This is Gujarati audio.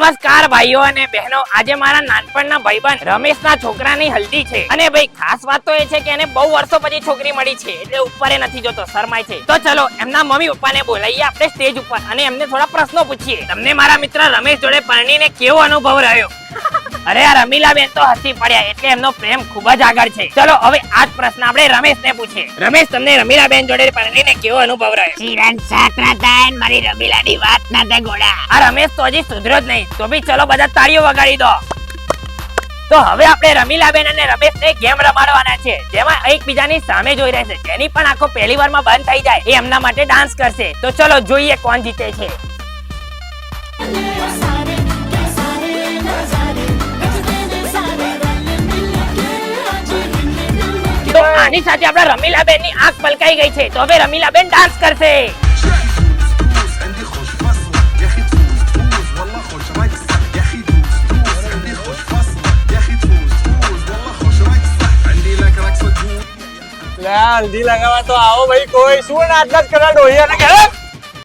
નમસ્કાર ભાઈઓ અને બહેનો, આજે મારા નાનપણના ભાઈબંધ રમેશના છોકરાની હલ્દી છે અને ભાઈ ખાસ વાત તો એ છે કે એને બહુ વર્ષો પછી છોકરી મળી છે એટલે ઉપરે નથી જોતો, શરમાય છે. તો ચલો એમના મમ્મી પપ્પાને બોલાવીએ આપણે સ્ટેજ ઉપર અને એમને થોડા પ્રશ્નો પૂછીએ. તમને મારા મિત્ર રમેશ જોડે પરણીને કેવો અનુભવ રહ્યો? અરે આ રમીલાબેન તો હસી પડ્યા એટલે એમનો પ્રેમ ખૂબ જ આગળ છે. ચલો હવે આજ પ્રશ્ન આપણે રમેશને પૂછીએ. રમેશ, તમને રમીલાબેન જોડે પરણીને કેવો અનુભવ રહ્યો? ચિરન સાત્રાતાન મારી રમીલાની વાત ના તે ગોડા. આ રમેશ તો હજી સુધર્યો જ નહીં. તો બી ચલો બધા તાળીઓ વગાડી દો. તો હવે આપણે રમીલાબેન અને રમેશને ગેમ રમાડવાના છે જેમાં એકબીજાની સામે જોઈ રહેશે. જેની પણ આંખો પહેલી વારમાં બંધ થઈ જાય એ એમના માટે ડાન્સ કરશે. તો ચલો જોઈએ કોણ જીતે છે. તો આની સાથે આપણા રમીલાબેન ની આંખ પલકાઈ ગઈ છે. તો હવે રમીલાબેન ડાન્સ કરશે. હલ્દી લગાવવા તો આવો ભાઈ, કોઈ શું નાટક કરા ડોહિયા ને